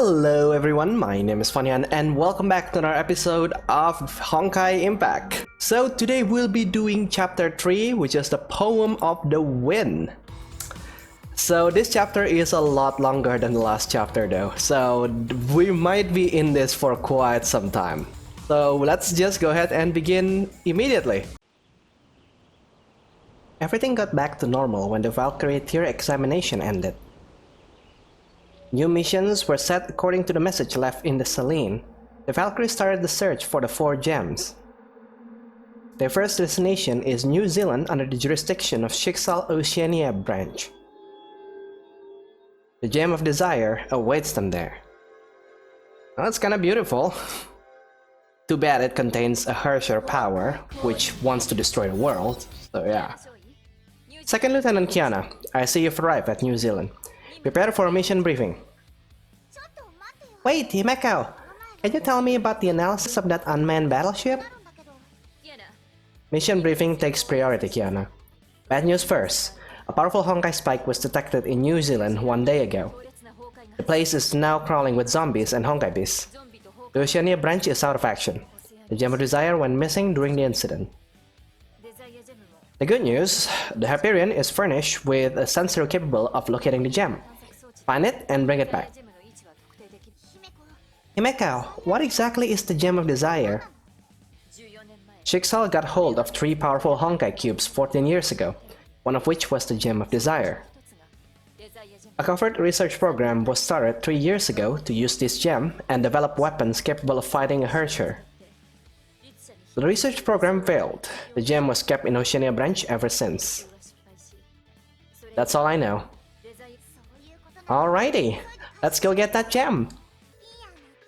Hello everyone, my name is Fanyan and welcome back to another episode of Honkai Impact. So today we'll be doing chapter 3, which is the Poem of the Wind. So this chapter is a lot longer than the last chapter though, so we might be in this for quite some time. So let's just go ahead and begin immediately. Everything got back to normal when the Valkyrie tier examination ended. New missions were set according to the message left in the Celine. The Valkyries started the search for the 4 gems. Their first destination is New Zealand under the jurisdiction of Schicksal Oceania branch. The Gem of Desire awaits them there. Well, it's kinda beautiful. Too bad it contains a HERRSCHER power, which wants to destroy the world, so yeah. Second Lieutenant Kiana, I see you've arrived at New Zealand. Prepare for a mission briefing. Wait, Himeko! Can you tell me about the analysis of that unmanned battleship? Mission briefing takes priority, Kiana. Bad news first. A powerful Honkai spike was detected in New Zealand 1 day ago. The place is now crawling with zombies and Honkai beasts. The Oceania branch is out of action. The Gem of Desire went missing during the incident. The good news, the Hyperion is furnished with a sensor capable of locating the gem. Find it and bring it back. Himeko, what exactly is the Gem of Desire? Schicksal got hold of 3 powerful Honkai cubes 14 years ago, one of which was the Gem of Desire. A covert research program was started 3 years ago to use this gem and develop weapons capable of fighting a HERRSCHER. The research program failed. The gem was kept in Oceania branch ever since. That's all I know. Alrighty, let's go get that gem.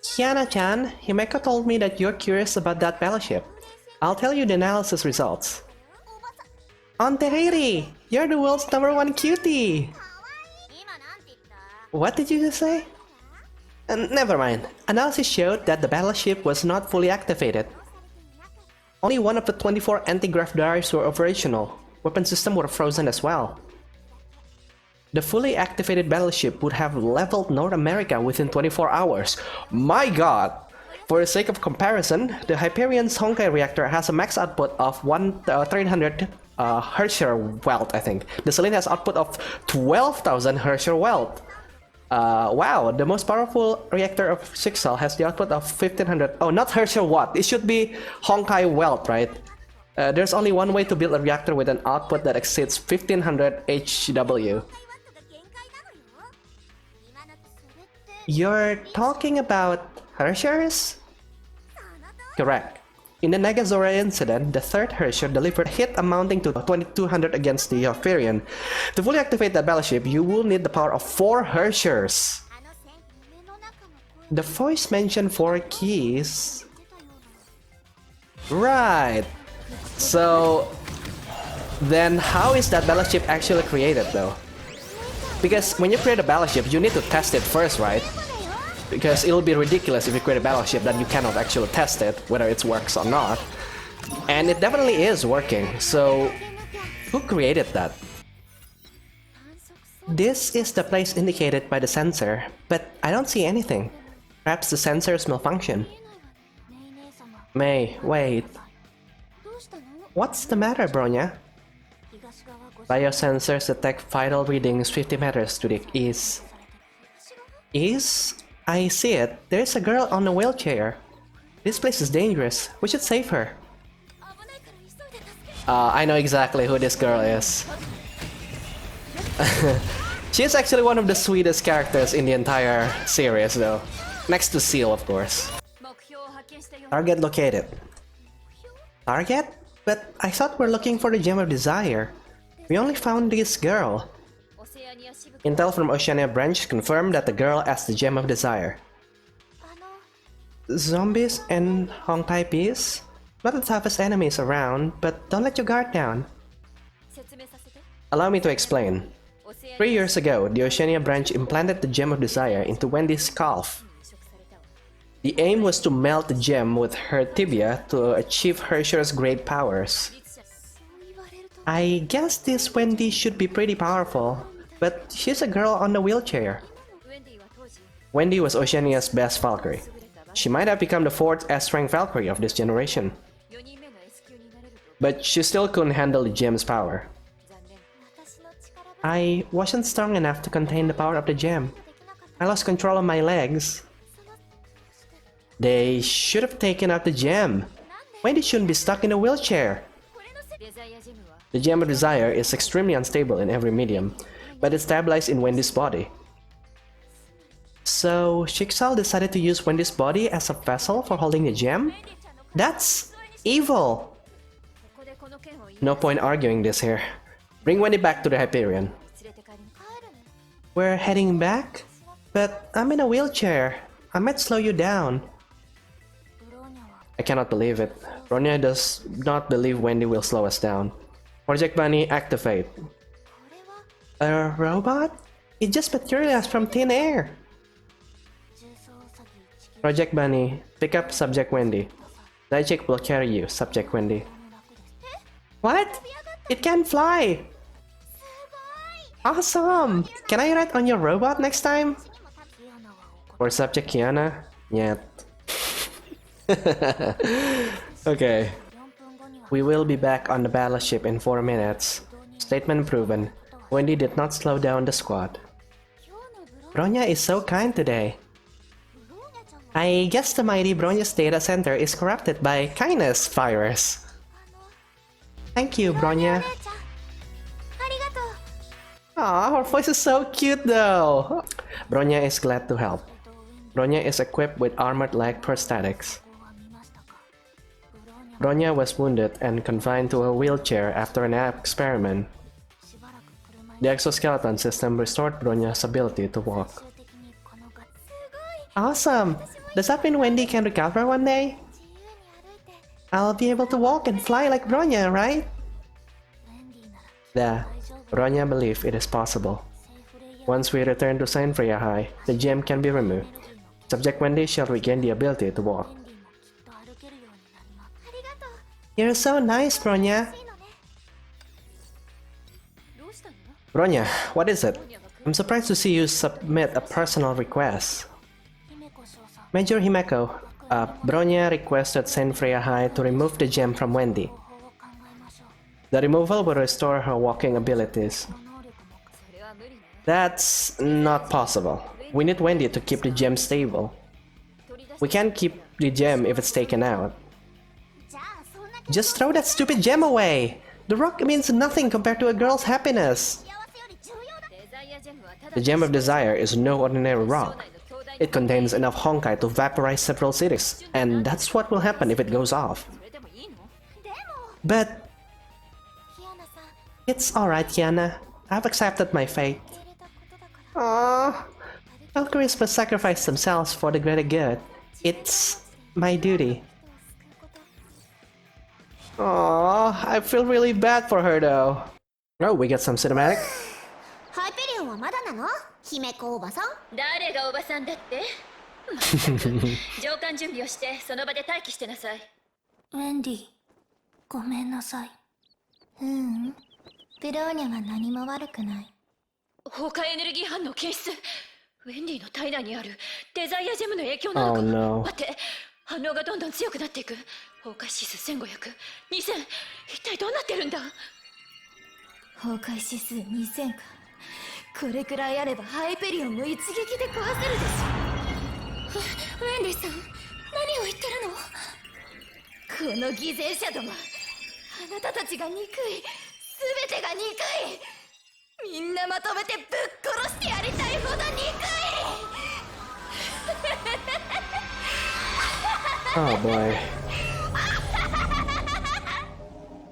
Kiana-chan, Himeko told me that you're curious about that battleship. I'll tell you the analysis results. Onteriri, you're the world's #1 cutie! What did you just say? Never mind. Analysis showed that the battleship was not fully activated. Only one of the 24 anti-grav drives were operational. Weapon systems were frozen as well. The fully activated battleship would have leveled North America within 24 hours. My god! For the sake of comparison, the Hyperion's Honkai reactor has a max output of 300 HERRSCHER welt, I think. The Celine has output of 12,000 HERRSCHER welt. Wow, the most powerful reactor of Schicksal has the output of 1500. Oh, not HERRSCHER watt. It should be Honkai welt, right? There's only one way to build a reactor with an output that exceeds 1500 HW. You're talking about herrschers? Correct. In the Negazora incident, the 3rd HERRSCHER delivered a hit amounting to 2200 against the Hyperion. To fully activate that battleship, you will need the power of 4 herrschers. The voice mentioned 4 keys. Right. So then how is that battleship actually created though? Because when you create a battleship, you need to test it first, right? Because it'll be ridiculous if you create a battleship that you cannot actually test it, whether it works or not. And it definitely is working, so who created that? This is the place indicated by the sensor, but I don't see anything. Perhaps the sensors malfunction. May, wait. What's the matter, Bronya? Biosensors detect vital readings 50 meters to the east. East? I see it. There's a girl on a wheelchair. This place is dangerous. We should save her. I know exactly who this girl is. She's actually one of the sweetest characters in the entire series though. Next to Seal, of course. Target located. Target? But I thought we're looking for the Gem of Desire. We only found this girl. Intel from Oceania branch confirmed that the girl has the Gem of Desire. Zombies and Honkai beasts? Not the toughest enemies around, but don't let your guard down. Allow me to explain. 3 years ago, the Oceania branch implanted the Gem of Desire into Wendy's calf. The aim was to melt the gem with her tibia to achieve HERRSCHER's great powers. I guess this Wendy should be pretty powerful, but she's a girl on a wheelchair. Wendy was Oceania's best Valkyrie. She might have become the 4th S-rank Valkyrie of this generation. But she still couldn't handle the gem's power. I wasn't strong enough to contain the power of the gem. I lost control of my legs. They should have taken out the gem. Wendy shouldn't be stuck in a wheelchair. The Gem of Desire is extremely unstable in every medium, but it's stabilized in Wendy's body. So, Schicksal decided to use Wendy's body as a vessel for holding the gem? That's evil! No point arguing this here. Bring Wendy back to the Hyperion. We're heading back? But I'm in a wheelchair. I might slow you down. I cannot believe it. Bronya does not believe Wendy will slow us down. Project Bunny, activate. A robot? It just materialized from thin air. Project Bunny, pick up Subject Wendy. Zaychik will carry you, Subject Wendy. What? It can fly! Awesome! Can I ride on your robot next time? For Subject Kiana? Yet. Okay. We will be back on the battleship in 4 minutes. Statement proven. Wendy did not slow down the squad. Bronya is so kind today. I guess the mighty Bronya's data center is corrupted by kindness virus. Thank you, Bronya. Aw, her voice is so cute though. Bronya is glad to help. Bronya is equipped with armored leg prosthetics. Bronya was wounded and confined to a wheelchair after an experiment. The exoskeleton system restored Bronya's ability to walk. Awesome! Does that mean Wendy can recover one day? I'll be able to walk and fly like Bronya, right? Yeah, Bronya believes it is possible. Once we return to Saint Freya High, the gem can be removed. Subject Wendy shall regain the ability to walk. You're so nice, Bronya. Bronya, what is it? I'm surprised to see you submit a personal request. Major Himeko, Bronya requested Saint Freya High to remove the gem from Wendy. The removal will restore her walking abilities. That's not possible. We need Wendy to keep the gem stable. We can't keep the gem if it's taken out. Just throw that stupid gem away! The rock means nothing compared to a girl's happiness. The Gem of Desire is no ordinary rock. It contains enough honkai to vaporize several cities, and that's what will happen if it goes off. But... It's alright, Kiana. I've accepted my fate. Aww. Valkyries must sacrifice themselves for the greater good. It's my duty. Aww, I feel really bad for her though. Oh, we got some cinematic. Hyperion はまだなの？姫子おばさん？誰がおばさんだって？上官準備をしてその場で待機してなさい。ウェンディ、ごめんなさい。ブローニャは何も悪くない。崩壊エネルギー反応検出。ウェンディの体内にあるデザイアジェムの影響なのか。待って、反応がどんどん強くなっていく。崩壊指数1500、2000、一体どうなってるんだ？崩壊指数2000か。これくらいあればハイペリオンも一撃で壊せるでしょ。ウェンディさん、何を言ってるの？この偽善者ども、あなたたちが憎い。全てが憎い。みんなまとめてぶっ殺してやりたいほど憎い。Oh boy.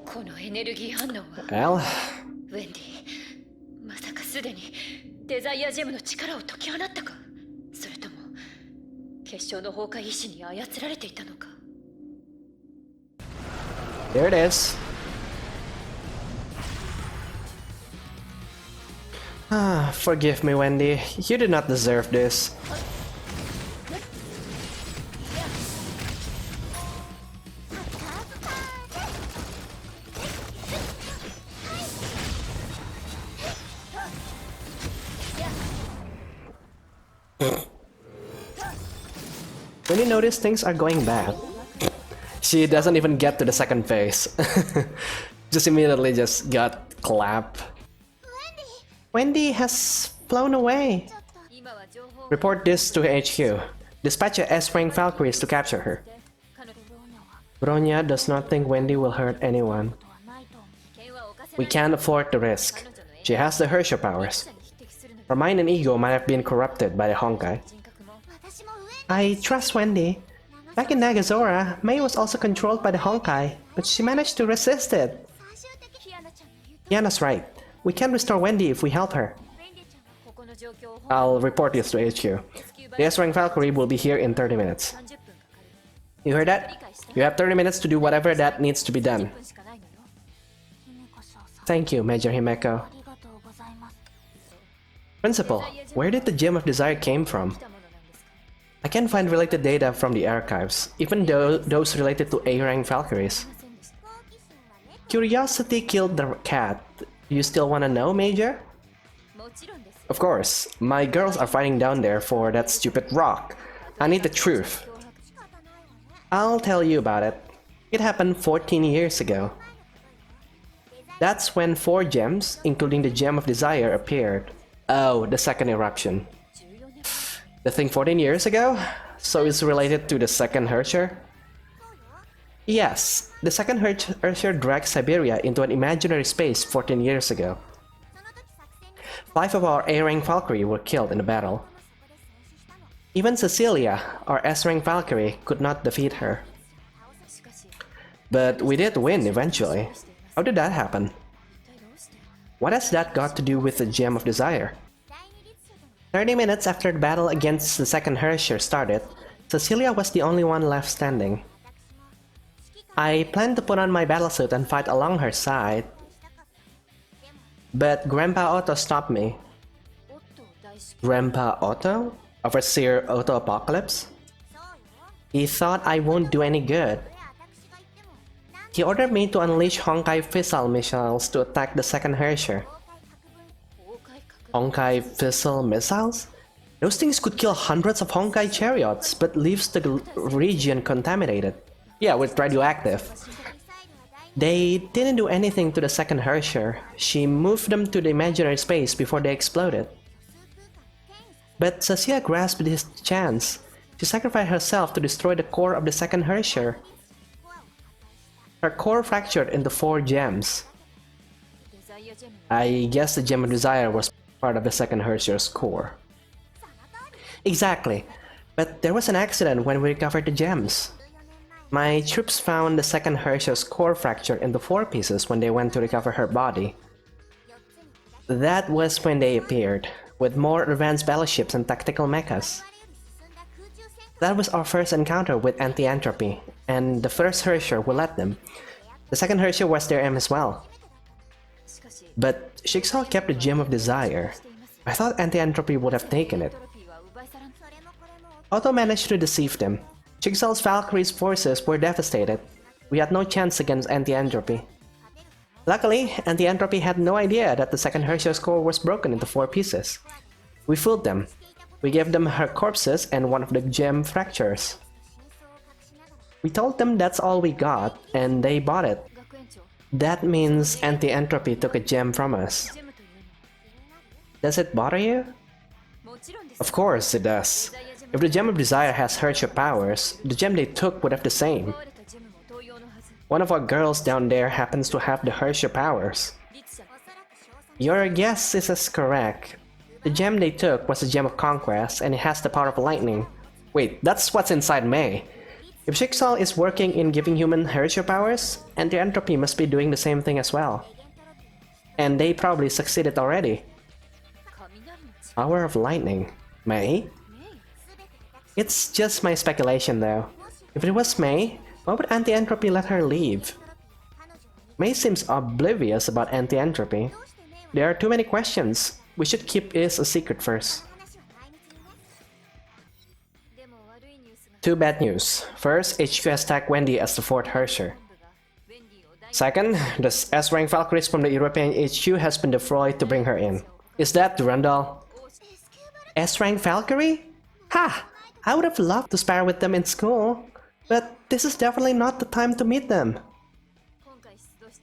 このエネルギー反応は Well? ウェンディ、まさかすでにデザイアジェムの力を解き放ったか、それとも結晶の崩壊意志に操られていたのか。 There it is. Forgive me, Wendy. You did not deserve this. When you notice things are going bad, she doesn't even get to the second phase. Just immediately just got clapped. Wendy has flown away. Report this to HQ. Dispatch a S-rank Valkyries to capture her. Bronya does not think Wendy will hurt anyone. We can't afford the risk. She has the HERRSCHER powers. Her mind and ego might have been corrupted by the Honkai. I trust Wendy. Back in Nagazora, Mei was also controlled by the Honkai, but she managed to resist it. Kiana's right. We can restore Wendy if we help her. I'll report this to HQ. The S-rank Valkyrie will be here in 30 minutes. You heard that? You have 30 minutes to do whatever that needs to be done. Thank you, Major Himeko. Principal, where did the Gem of Desire came from? I can't find related data from the archives, even though those related to A-rank Valkyries. Curiosity killed the cat. Do you still wanna know, Major? Of course. My girls are fighting down there for that stupid rock. I need the truth. I'll tell you about it. It happened 14 years ago. That's when 4 gems, including the Gem of Desire, appeared. Oh, the second eruption. The thing 14 years ago? So it's related to the second HERRSCHER? Yes, the second HERRSCHER dragged Siberia into an imaginary space 14 years ago. 5 of our A-rank Valkyrie were killed in the battle. Even Cecilia, our S-rank Valkyrie, could not defeat her. But we did win eventually. How did that happen? What has that got to do with the Gem of Desire? 30 minutes after the battle against the second HERRSCHER started, Cecilia was the only one left standing. I planned to put on my battlesuit and fight along her side, but Grandpa Otto stopped me. Grandpa Otto? Overseer Otto Apocalypse? He thought I won't do any good. He ordered me to unleash Honkai Fissile missiles to attack the second HERRSCHER. Honkai Fissile missiles? Those things could kill hundreds of Honkai chariots, but leaves the region contaminated. Yeah, with radioactive. They didn't do anything to the second HERRSCHER. She moved them to the imaginary space before they exploded. But Cecilia grasped this chance. She sacrificed herself to destroy the core of the second HERRSCHER. Her core fractured into 4 gems. I guess the Gem of Desire was part of the second HERRSCHER's core. Exactly, but there was an accident when we recovered the gems. My troops found the second HERRSCHER's core fractured into 4 pieces when they went to recover her body. That was when they appeared, with more advanced battleships and tactical mechas. That was our first encounter with anti-entropy, and the first HERRSCHER will let them. The second HERRSCHER was their aim as well. But Schicksal kept the Gem of Desire. I thought anti-entropy would have taken it. Otto managed to deceive them. Schicksal's Valkyrie's forces were devastated. We had no chance against anti-entropy. Luckily, anti-entropy had no idea that the second HERRSCHER's core was broken into 4 pieces. We fooled them. We gave them her corpses and one of the gem fractures. We told them that's all we got, and they bought it. That means anti-entropy took a gem from us. Does it bother you? Of course it does. If the Gem of Desire has HERRSCHER powers, the gem they took would have the same. One of our girls down there happens to have the HERRSCHER powers. Your guess is as correct. The gem they took was a Gem of Conquest, and it has the power of lightning. Wait, that's what's inside Mei. If Schicksal is working in giving human HERRSCHER powers, anti-entropy must be doing the same thing as well. And they probably succeeded already. Power of lightning. Mei? It's just my speculation though. If it was Mei, why would anti-entropy let her leave? Mei seems oblivious about anti-entropy. There are too many questions. We should keep this a secret first. 2 bad news. First, HQ has tagged Wendy as the 4th HERRSCHER. Second, the S-rank Valkyries from the European HQ has been deployed to bring her in. Is that Durandal? S-rank Valkyrie? Ha! I would have loved to spar with them in school, but this is definitely not the time to meet them.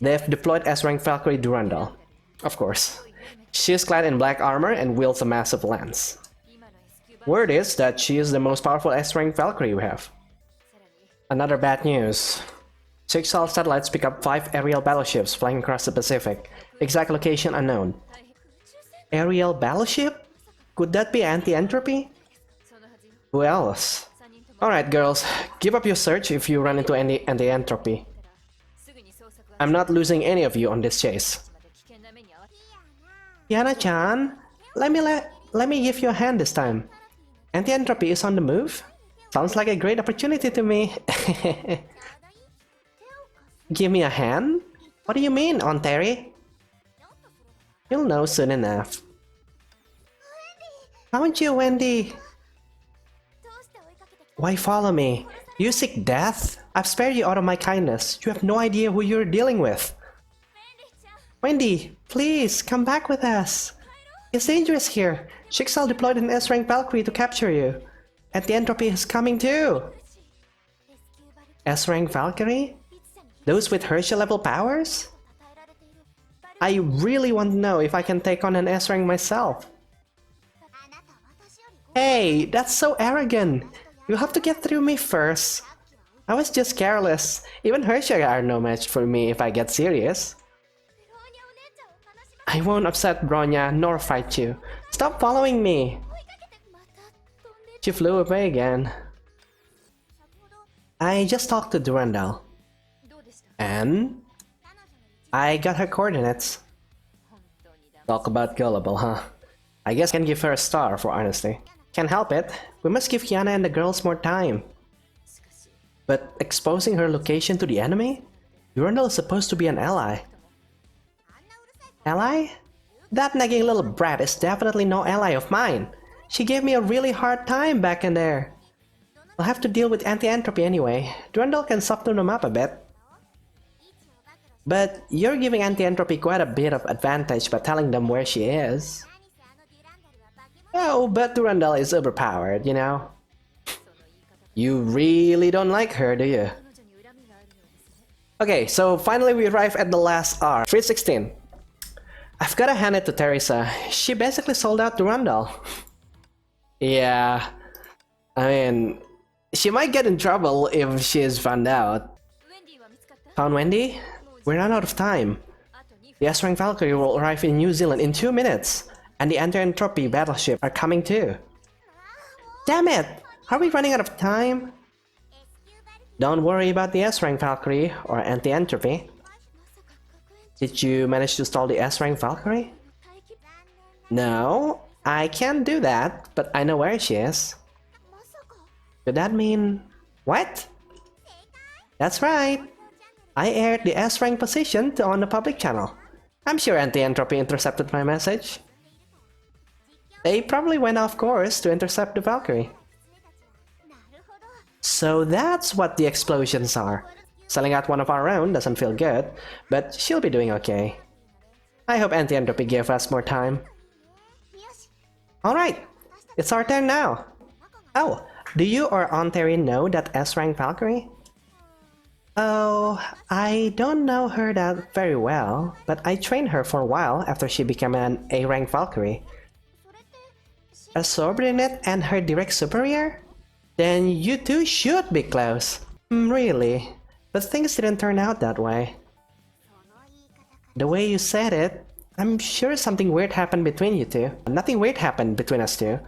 They've deployed S-rank Valkyrie Durandal. Of course. She is clad in black armor and wields a massive lance. Word is that she is the most powerful S-rank Valkyrie we have. Another bad news. Schicksal satellites pick up 5 aerial battleships flying across the Pacific. Exact location unknown. Aerial battleship? Could that be anti-entropy? Who else? Alright girls, give up your search if you run into any anti-entropy. I'm not losing any of you on this chase. Kiana-chan, let me give you a hand this time. Anti-entropy is on the move? Sounds like a great opportunity to me. Give me a hand? What do you mean, Onteri? You'll know soon enough. Haven't you, Wendy? Why follow me? You seek death? I've spared you out of my kindness. You have no idea who you're dealing with. Wendy, please, come back with us. It's dangerous here. Schicksal deployed an S-rank Valkyrie to capture you. And the entropy is coming too. S-rank Valkyrie? Those with HERRSCHER level powers? I really want to know if I can take on an S-rank myself. Hey, that's so arrogant. You'll have to get through me first. I was just careless. Even HERRSCHER are no match for me if I get serious. I won't upset Bronya nor fight you. Stop following me. She flew away again. I just talked to Durandal. And? I got her coordinates. Talk about gullible, huh? I guess I can give her a star for honesty. Can't help it. We must give Kiana and the girls more time. But exposing her location to the enemy? Durandal is supposed to be an ally. Ally? That nagging little brat is definitely no ally of mine. She gave me a really hard time back in there. I'll have to deal with anti-entropy anyway. Durandal can soften them up a bit. But you're giving anti-entropy quite a bit of advantage by telling them where she is. Oh, but Durandal is overpowered, you know? You really don't like her, do you? Okay, so finally we arrive at the last R, 316. I've gotta hand it to Teresa. She basically sold out Durandal. Yeah, I mean, she might get in trouble if she is found out. Found Wendy? We ran out of time. The S-rank Valkyrie will arrive in New Zealand in 2 minutes, and the anti-entropy battleship are coming too. Damn it! Are we running out of time? Don't worry about the S-rank Valkyrie or anti-entropy. Did you manage to stall the S-rank Valkyrie? No, I can't do that, but I know where she is. Could that mean... what? That's right. I aired the S-rank position on the public channel. I'm sure anti-entropy intercepted my message. They probably went off course to intercept the Valkyrie. So that's what the explosions are. Selling out one of our own doesn't feel good, but she'll be doing okay. I hope anti-entropy gave us more time. Alright, it's our turn now. Oh, do you or Onteri know that S-rank Valkyrie? Oh, I don't know her that very well, but I trained her for a while after she became an A-rank Valkyrie. A subordinate and her direct superior? Then you two should be close. Really? But things didn't turn out that way. The way you said it, I'm sure something weird happened between you two. Nothing weird happened between us two.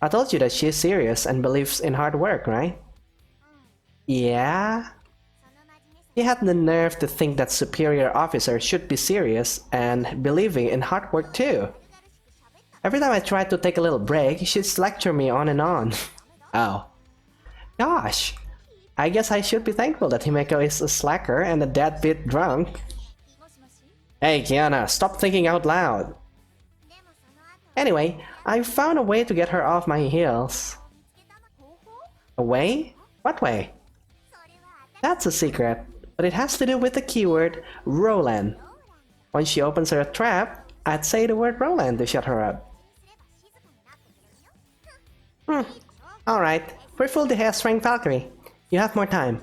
I told you that she's serious and believes in hard work, right? Yeah? You had the nerve to think that superior officers should be serious and believing in hard work too. Every time I tried to take a little break, she'd lecture me on and on. Oh. Gosh. I guess I should be thankful that Himeko is a slacker and a deadbeat drunk. Hey Kiana, stop thinking out loud. Anyway, I found a way to get her off my heels. A way? What way? That's a secret, but it has to do with the keyword Roland. When she opens her trap, I'd say the word Roland to shut her up. Alright, Refuel the hair strength Valkyrie. You have more time.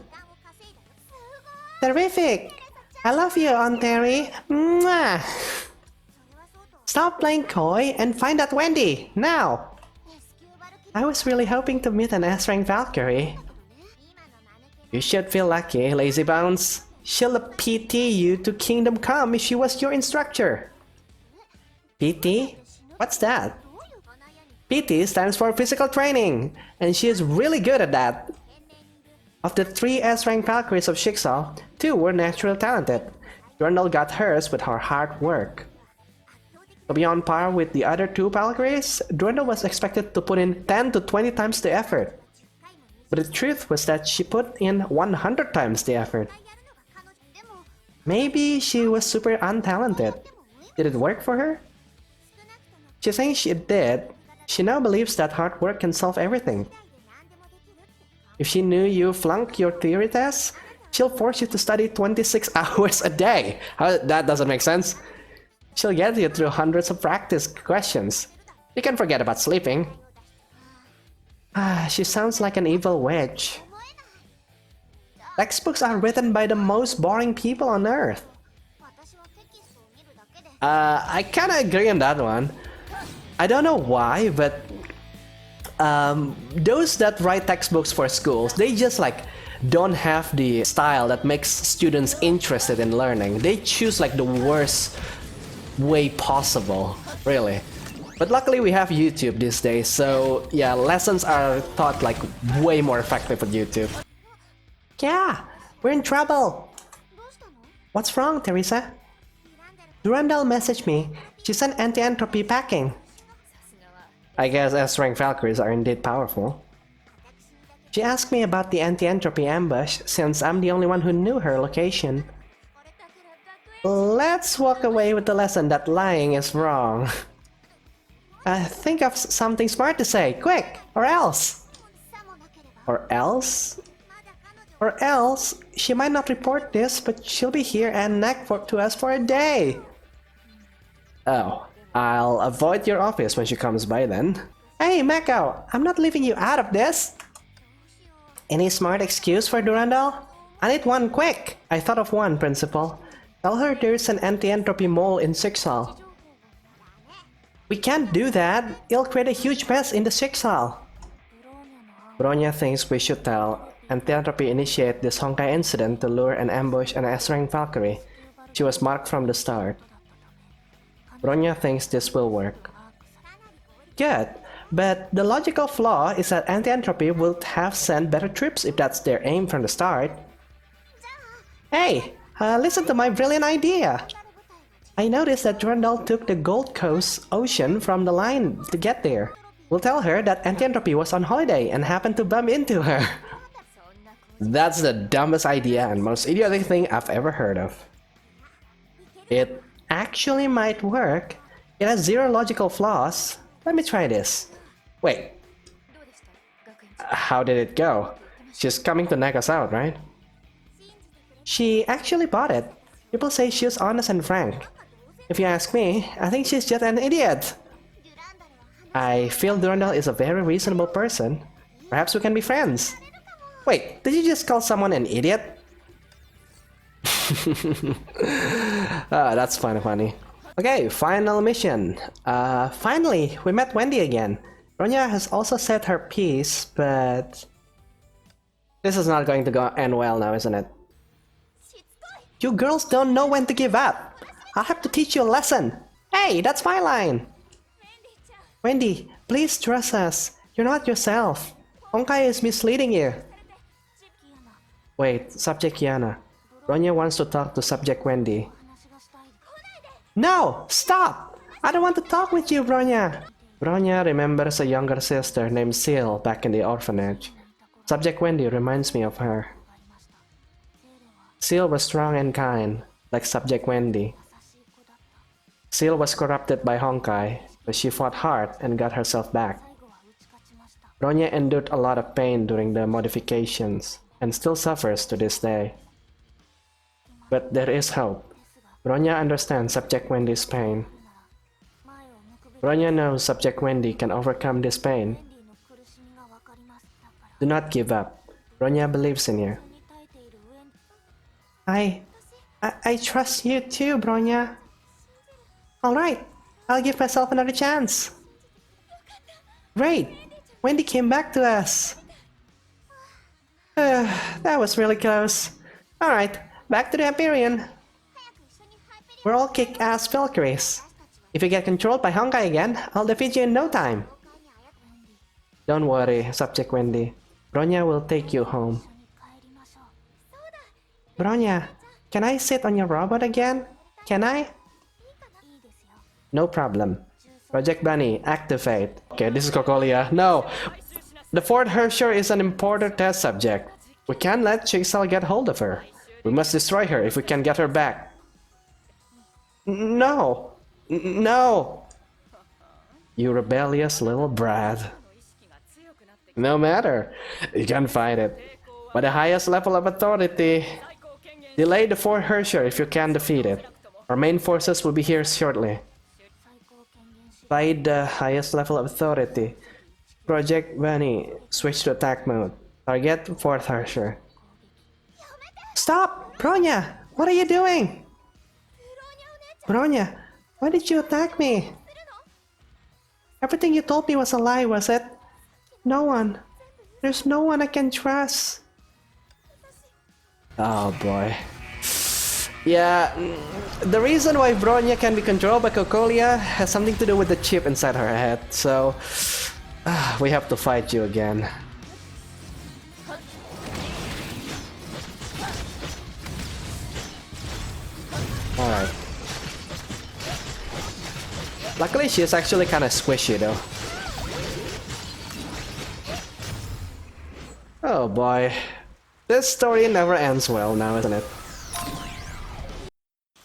Terrific! I love you, Aunt Terry. Mwah! Stop playing coy and find that Wendy, now! I was really hoping to meet an S-rank Valkyrie. You should feel lucky, lazy bones. She'll PT you to Kingdom Come if she was your instructor. PT? What's that? PT stands for physical training, and she is really good at that. Of the 3 S-rank Valkyries of Schicksal, 2 were naturally talented. Durandal got hers with her hard work. To be on par with the other 2 Valkyries, Durandal was expected to put in 10 to 20 times the effort. But the truth was that she put in 100 times the effort. Maybe she was super untalented. Did it work for her? She thinks it did. She now believes that hard work can solve everything. If she knew you flunk your theory tests, she'll force you to study 26 hours a day. That doesn't make sense. She'll get you through hundreds of practice questions. You can forget about sleeping. She sounds like an evil witch. Textbooks are written by the most boring people on earth. I kinda agree on that one. I don't know why, but those that write textbooks for schools, they just like don't have the style that makes students interested in learning. They choose like the worst way possible, really. But luckily we have YouTube these days, so yeah, lessons are taught like way more effective with YouTube. Yeah, we're in trouble. What's wrong, Teresa? Durandal messaged me. She sent anti-entropy packing. I guess S-rank Valkyries are indeed powerful. She asked me about the anti-entropy ambush, since I'm the only one who knew her location. Let's walk away with the lesson that lying is wrong. Think of something smart to say, quick, or else. Or else? Or else, she might not report this, but she'll be here and neck to us for a day. Oh, I'll avoid your office when she comes by then. Hey, Mako, I'm not leaving you out of this. Any smart excuse for Durandal? I need one quick. I thought of one, Principal. Tell her there's an anti-entropy mole in Schicksal. We can't do that. It'll create a huge mess in the Schicksal. Bronya thinks we should tell anti-entropy initiate this Honkai incident to lure and ambush an S-rank Valkyrie. She was marked from the start. Bronya thinks this will work. Good, but the logical flaw is that anti-entropy would have sent better troops if that's their aim from the start. Hey, listen to my brilliant idea! I noticed that Durandal took the Gold Coast Ocean from the line to get there. We'll tell her that anti-entropy was on holiday and happened to bump into her. That's the dumbest idea and most idiotic thing I've ever heard of. It actually might work. It has 0 logical flaws. Let me try this. Wait. How did it go? She's coming to knock us out, right? She actually bought it. People say she was honest and frank. If you ask me, I think she's just an idiot. I feel Durandal is a very reasonable person. Perhaps we can be friends. Wait, did you just call someone an idiot? That's funny. Okay, final mission. Finally, we met Wendy again. Bronya has also said her piece, but this is not going to end well now, isn't it? You girls don't know when to give up. I'll have to teach you a lesson. Hey, that's my line. Wendy, please trust us. You're not yourself. Honkai is misleading you. Wait, Subject Kiana. Bronya wants to talk to Subject Wendy. No! Stop! I don't want to talk with you, Bronya! Bronya remembers a younger sister named Seal back in the orphanage. Subject Wendy reminds me of her. Seal was strong and kind, like Subject Wendy. Seal was corrupted by Honkai, but she fought hard and got herself back. Bronya endured a lot of pain during the modifications, and still suffers to this day. But there is hope. Bronya understands Subject Wendy's pain. Bronya knows Subject Wendy can overcome this pain. Do not give up. Bronya believes in you. I trust you too, Bronya. Alright, I'll give myself another chance. Great! Wendy came back to us. That was really close. Alright, back to the Empyrean. We're all kick-ass Valkyries. If you get controlled by Honkai again, I'll defeat you in no time. Don't worry, Subject Wendy. Bronya will take you home. Bronya, can I sit on your robot again? Can I? No problem. Project Bunny, activate. Okay, this is Cocolia. No! The fourth HERRSCHER is an important test subject. We can't let Schicksal get hold of her. We must destroy her if we can get her back. No! No! You rebellious little brat. No matter. You can fight it. By the highest level of authority. Delay the fourth HERRSCHER if you can defeat it. Our main forces will be here shortly. By the highest level of authority. Project Bunny, switch to attack mode. Target 4th HERRSCHER. Stop! Bronya! What are you doing? Bronya, why did you attack me? Everything you told me was a lie, was it? No one. There's no one I can trust. Oh boy. Yeah, the reason why Bronya can be controlled by Cocolia has something to do with the chip inside her head, so we have to fight you again. Alright. Luckily she's actually kinda squishy though. Oh boy. This story never ends well now, isn't it?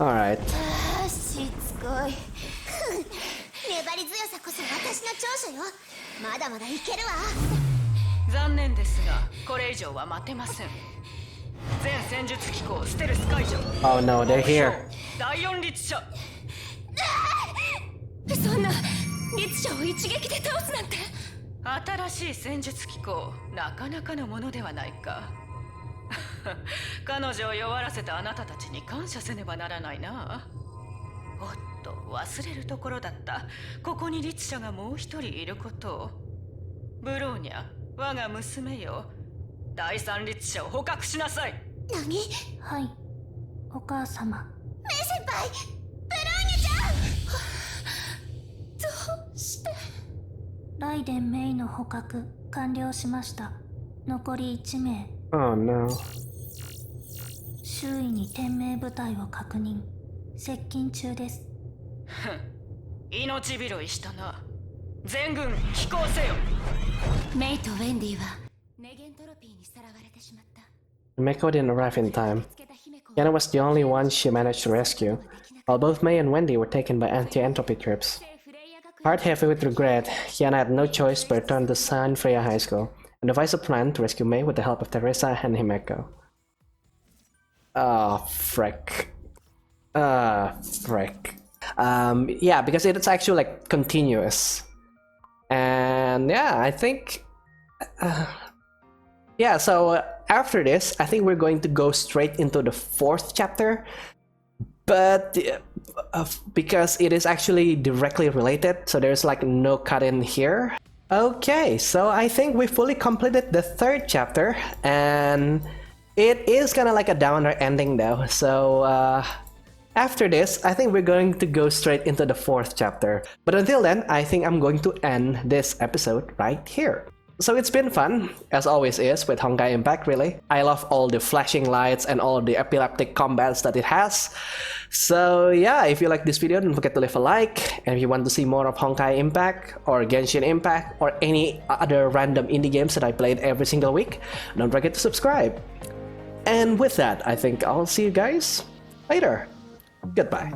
Alright. しつこい粘り強さこそ私の長所よまだまだいけるわ残念ですがこれ以上は待てません全戦術機構ステルス解除 Oh no, they're here. 第4律者そんな律者を一撃で倒すなんて新しい戦術機構なかなかのものではないか彼女を弱らせたあなたたちに感謝せねばならないなおっと忘れるところだったここに律者がもう一人いることをブローニャ我が娘よ第三律者を捕獲しなさい何はいお母様メイ先輩ブローニャちゃんどうしてライデン・メイの捕獲完了しました残り1名 Oh no. 周囲に天命部隊を確認接近中です命拾いしたな全軍飛行せよメイとウェンディはネゲントロピーにさらわれてしまった Mako didn't arrive in time. Kiana was the only one she managed to rescue, while both Mei and Wendy were taken by anti-entropy troops. Heart heavy with regret, Kiana had no choice but return to San Freya High School and devise a plan to rescue Mei with the help of Teresa and Himeko. Oh, frick. Frick. Yeah, because it's actually like continuous. And yeah, I think... yeah, so after this, I think we're going to go straight into the 4th chapter. But because it is actually directly related, so there's like no cut in here. Okay, so I think we fully completed the 3rd chapter, and it is kind of like a downer ending though. So after this, I think we're going to go straight into the 4th chapter. But until then, I think I'm going to end this episode right here. So it's been fun, as always is, with Honkai Impact, really. I love all the flashing lights and all the epileptic combats that it has. So yeah, if you like this video, don't forget to leave a like. And if you want to see more of Honkai Impact, or Genshin Impact, or any other random indie games that I played every single week, don't forget to subscribe. And with that, I think I'll see you guys later. Goodbye.